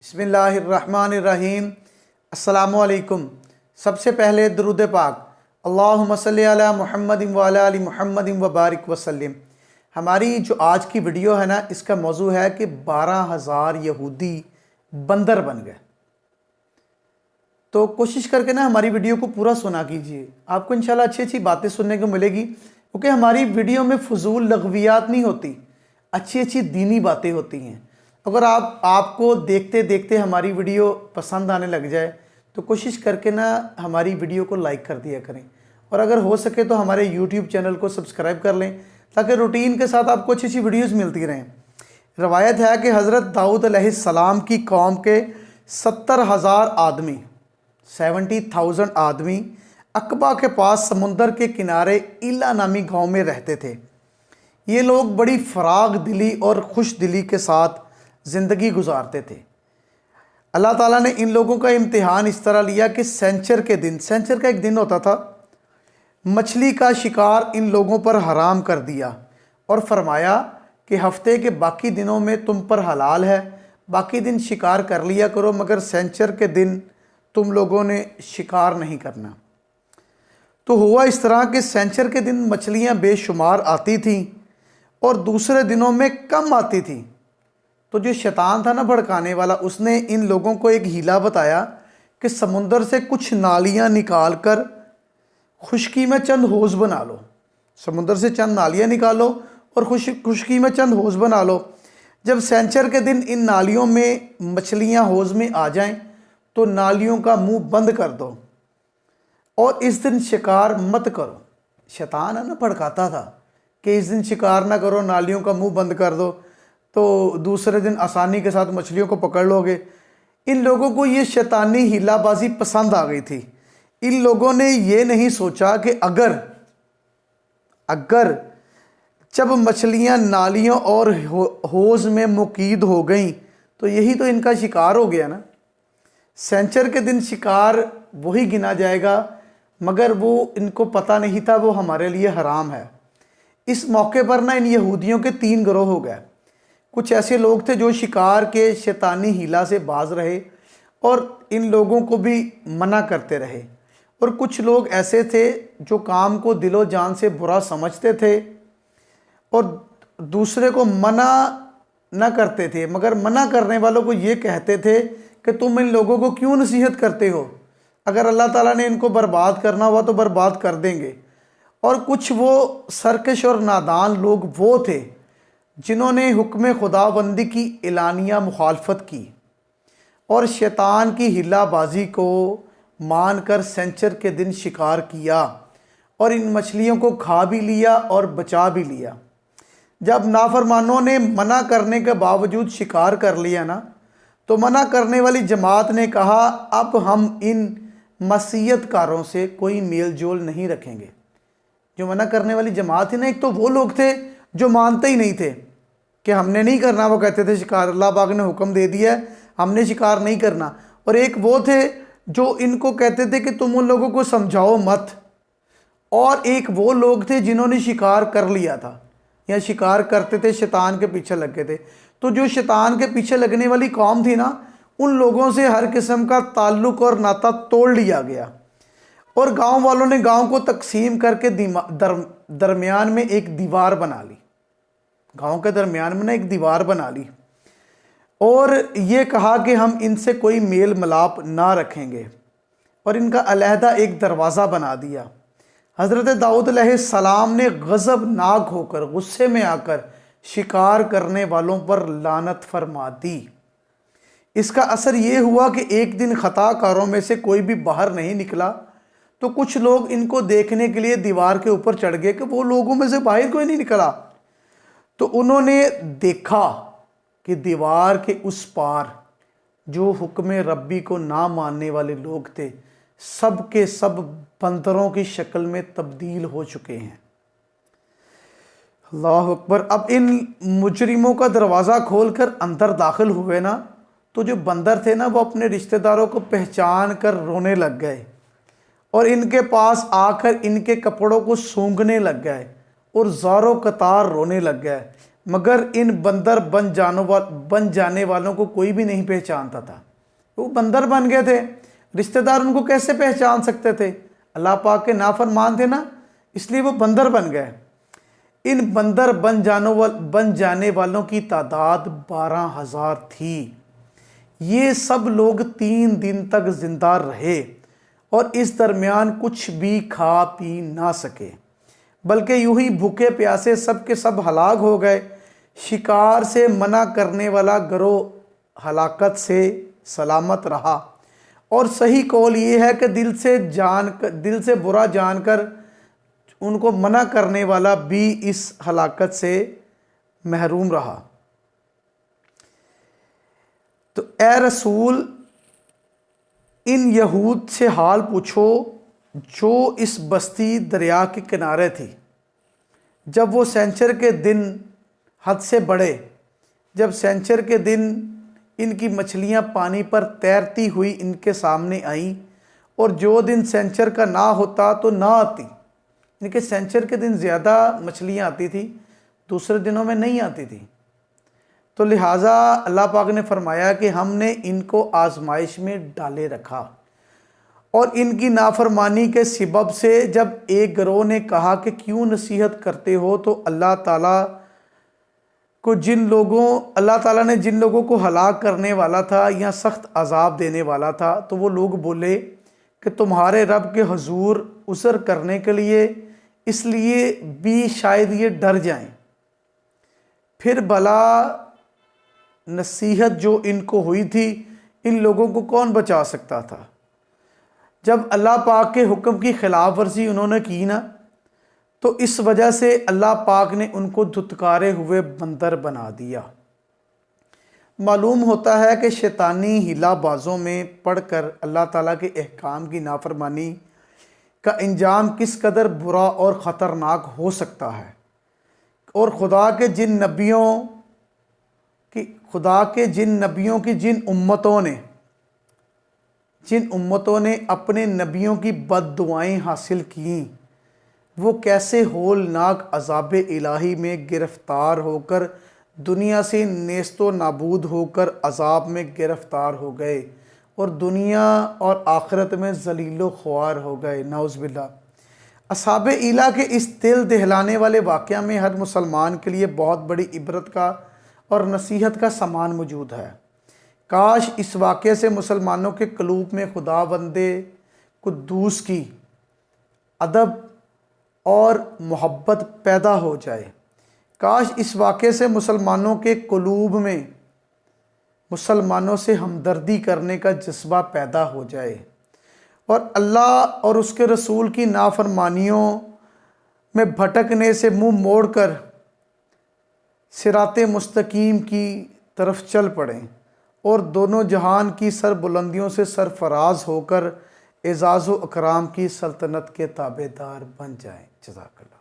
بسم اللہ الرحمن الرحیم۔ السلام علیکم۔ سب سے پہلے درود پاک، اللہم صلی علی محمد وعلی آل محمد وبارک وسلم۔ ہماری جو آج کی ویڈیو ہے نا، اس کا موضوع ہے کہ 12,000 یہودی بندر بن گئے۔ تو کوشش کر کے نا ہماری ویڈیو کو پورا سنا کیجئے، آپ کو انشاءاللہ اچھی اچھی باتیں سننے کو ملے گی، کیونکہ ہماری ویڈیو میں فضول لغویات نہیں ہوتی، اچھی اچھی دینی باتیں ہوتی ہیں۔ اگر آپ کو دیکھتے دیکھتے ہماری ویڈیو پسند آنے لگ جائے تو کوشش کر کے نا ہماری ویڈیو کو لائک کر دیا کریں، اور اگر ہو سکے تو ہمارے یوٹیوب چینل کو سبسکرائب کر لیں تاکہ روٹین کے ساتھ آپ کو اچھی اچھی ویڈیوز ملتی رہیں۔ روایت ہے کہ حضرت داؤد علیہ السلام کی قوم کے 70,000 آدمی 70,000 آدمی عقبہ کے پاس سمندر کے کنارے ایلا نامی گاؤں میں رہتے تھے۔ یہ لوگ بڑی فراغ دلی اور خوش دلی کے ساتھ زندگی گزارتے تھے۔ اللہ تعالیٰ نے ان لوگوں کا امتحان اس طرح لیا کہ سینچر کے دن، سینچر کا ایک دن ہوتا تھا، مچھلی کا شکار ان لوگوں پر حرام کر دیا اور فرمایا کہ ہفتے کے باقی دنوں میں تم پر حلال ہے، باقی دن شکار کر لیا کرو، مگر سینچر کے دن تم لوگوں نے شکار نہیں کرنا۔ تو ہوا اس طرح کہ سینچر کے دن مچھلیاں بے شمار آتی تھیں اور دوسرے دنوں میں کم آتی تھیں۔ تو جو شیطان تھا نا بھڑکانے والا، اس نے ان لوگوں کو ایک ہیلا بتایا کہ سمندر سے کچھ نالیاں نکال کر خشکی میں چند حوض بنا لو، سمندر سے چند نالیاں نکالو اور خشکی میں چند حوض بنا لو۔ جب سینچر کے دن ان نالیوں میں مچھلیاں حوض میں آ جائیں تو نالیوں کا منہ بند کر دو اور اس دن شکار مت کرو۔ شیطان ہے نا بھڑکاتا تھا کہ اس دن شکار نہ کرو، نالیوں کا منہ بند کر دو، تو دوسرے دن آسانی کے ساتھ مچھلیوں کو پکڑ لو گے۔ ان لوگوں کو یہ شیطانی ہیلا بازی پسند آ گئی تھی۔ ان لوگوں نے یہ نہیں سوچا کہ اگر جب مچھلیاں نالیوں اور حوض میں مقید ہو گئیں تو یہی تو ان کا شکار ہو گیا نا۔ سینچر کے دن شکار وہی گنا جائے گا، مگر وہ ان کو پتہ نہیں تھا وہ ہمارے لیے حرام ہے۔ اس موقع پر نا ان یہودیوں کے 3 گروہ ہو گئے۔ کچھ ایسے لوگ تھے جو شکار کے شیطانی ہیلا سے باز رہے اور ان لوگوں کو بھی منع کرتے رہے، اور کچھ لوگ ایسے تھے جو کام کو دل و جان سے برا سمجھتے تھے اور دوسرے کو منع نہ کرتے تھے، مگر منع کرنے والوں کو یہ کہتے تھے کہ تم ان لوگوں کو کیوں نصیحت کرتے ہو، اگر اللہ تعالیٰ نے ان کو برباد کرنا ہوا تو برباد کر دیں گے۔ اور کچھ وہ سرکش اور نادان لوگ وہ تھے جنہوں نے حکم خداوندی کی اعلانیہ مخالفت کی اور شیطان کی ہیلا بازی کو مان کر سینچر کے دن شکار کیا اور ان مچھلیوں کو کھا بھی لیا اور بچا بھی لیا۔ جب نافرمانوں نے منع کرنے کے باوجود شکار کر لیا نا، تو منع کرنے والی جماعت نے کہا اب ہم ان معصیت کاروں سے کوئی میل جول نہیں رکھیں گے۔ جو منع کرنے والی جماعت تھی نا، ایک تو وہ لوگ تھے جو مانتے ہی نہیں تھے کہ ہم نے نہیں کرنا، وہ کہتے تھے شکار اللہ پاک نے حکم دے دیا ہے ہم نے شکار نہیں کرنا، اور ایک وہ تھے جو ان کو کہتے تھے کہ تم ان لوگوں کو سمجھاؤ مت، اور ایک وہ لوگ تھے جنہوں نے شکار کر لیا تھا یا شکار کرتے تھے، شیطان کے پیچھے لگ گئے تھے۔ تو جو شیطان کے پیچھے لگنے والی قوم تھی نا، ان لوگوں سے ہر قسم کا تعلق اور ناطہ توڑ لیا گیا، اور گاؤں والوں نے گاؤں کو تقسیم کر کے درمیان میں ایک دیوار بنا لی، گاؤں کے درمیان میں ایک دیوار بنا لی، اور یہ کہا کہ ہم ان سے کوئی میل ملاپ نہ رکھیں گے، اور ان کا علیحدہ ایک دروازہ بنا دیا۔ حضرت داؤد علیہ السلام نے غضب ناک ہو کر، غصے میں آ کر شکار کرنے والوں پر لعنت فرما دی۔ اس کا اثر یہ ہوا کہ ایک دن خطا کاروں میں سے کوئی بھی باہر نہیں نکلا، تو کچھ لوگ ان کو دیکھنے کے لیے دیوار کے اوپر چڑھ گئے کہ وہ لوگوں میں سے باہر کوئی نہیں نکلا۔ تو انہوں نے دیکھا کہ دیوار کے اس پار جو حکم ربی کو نہ ماننے والے لوگ تھے، سب کے سب بندروں کی شکل میں تبدیل ہو چکے ہیں۔ اللہ اکبر۔ اب ان مجرموں کا دروازہ کھول کر اندر داخل ہوئے نا، تو جو بندر تھے نا وہ اپنے رشتہ داروں کو پہچان کر رونے لگ گئے اور ان کے پاس آ کر ان کے کپڑوں کو سونگھنے لگ گئے اور زاروں قطار رونے لگ گئے۔ مگر ان بندر بن جانے والوں کو کوئی بھی نہیں پہچانتا تھا۔ وہ بندر بن گئے تھے، رشتہ دار ان کو کیسے پہچان سکتے تھے؟ اللہ پاک کے نافرمان تھے نا، اس لیے وہ بندر بن گئے۔ ان بندر بن جانے والوں کی تعداد 12,000 تھی۔ یہ سب لوگ 3 دن تک زندہ رہے اور اس درمیان کچھ بھی کھا پی نہ سکے، بلکہ یوں ہی بھوکے پیاسے سب کے سب ہلاک ہو گئے۔ شکار سے منع کرنے والا گروہ ہلاکت سے سلامت رہا، اور صحیح قول یہ ہے کہ دل سے برا جان کر ان کو منع کرنے والا بھی اس ہلاکت سے محروم رہا۔ تو اے رسول، ان یہود سے حال پوچھو جو اس بستی دریا کے کنارے تھی، جب وہ سینچر کے دن حد سے بڑھے، جب سینچر کے دن ان کی مچھلیاں پانی پر تیرتی ہوئی ان کے سامنے آئیں، اور جو دن سینچر کا نہ ہوتا تو نہ آتی، ان کے سینچر کے دن زیادہ مچھلیاں آتی تھی، دوسرے دنوں میں نہیں آتی تھی، تو لہٰذا اللہ پاک نے فرمایا کہ ہم نے ان کو آزمائش میں ڈالے رکھا۔ اور ان کی نافرمانی کے سبب سے جب ایک گروہ نے کہا کہ کیوں نصیحت کرتے ہو، تو اللہ تعالیٰ نے جن لوگوں کو ہلاک کرنے والا تھا یا سخت عذاب دینے والا تھا، تو وہ لوگ بولے کہ تمہارے رب کے حضور عذر کرنے کے لیے، اس لیے بھی شاید یہ ڈر جائیں۔ پھر بھلا نصیحت جو ان کو ہوئی تھی، ان لوگوں کو کون بچا سکتا تھا؟ جب اللہ پاک کے حکم کی خلاف ورزی انہوں نے کی نا، تو اس وجہ سے اللہ پاک نے ان کو دھتکارے ہوئے بندر بنا دیا۔ معلوم ہوتا ہے کہ شیطانی ہیلا بازوں میں پڑھ کر اللہ تعالیٰ کے احکام کی نافرمانی کا انجام کس قدر برا اور خطرناک ہو سکتا ہے، اور خدا کے جن نبیوں کی جن امتوں نے اپنے نبیوں کی بد دعائیں حاصل کیں، وہ کیسے ہولناک عذاب الہی میں گرفتار ہو کر دنیا سے نیست و نابود ہو کر عذاب میں گرفتار ہو گئے، اور دنیا اور آخرت میں ذلیل و خوار ہو گئے، نعوذ باللہ۔ اصحاب ایلا کے اس دل دہلانے والے واقعہ میں ہر مسلمان کے لیے بہت بڑی عبرت کا اور نصیحت کا سامان موجود ہے۔ کاش اس واقعے سے مسلمانوں کے قلوب میں خداوند قدوس کی ادب اور محبت پیدا ہو جائے۔ کاش اس واقعے سے مسلمانوں کے قلوب میں مسلمانوں سے ہمدردی کرنے کا جذبہ پیدا ہو جائے، اور اللہ اور اس کے رسول کی نافرمانیوں میں بھٹکنے سے منہ موڑ کر صراط مستقیم کی طرف چل پڑیں، اور دونوں جہان کی سر بلندیوں سے سرفراز ہو کر اعزاز و اکرام کی سلطنت کے تابع دار بن جائیں۔ جزاک اللہ۔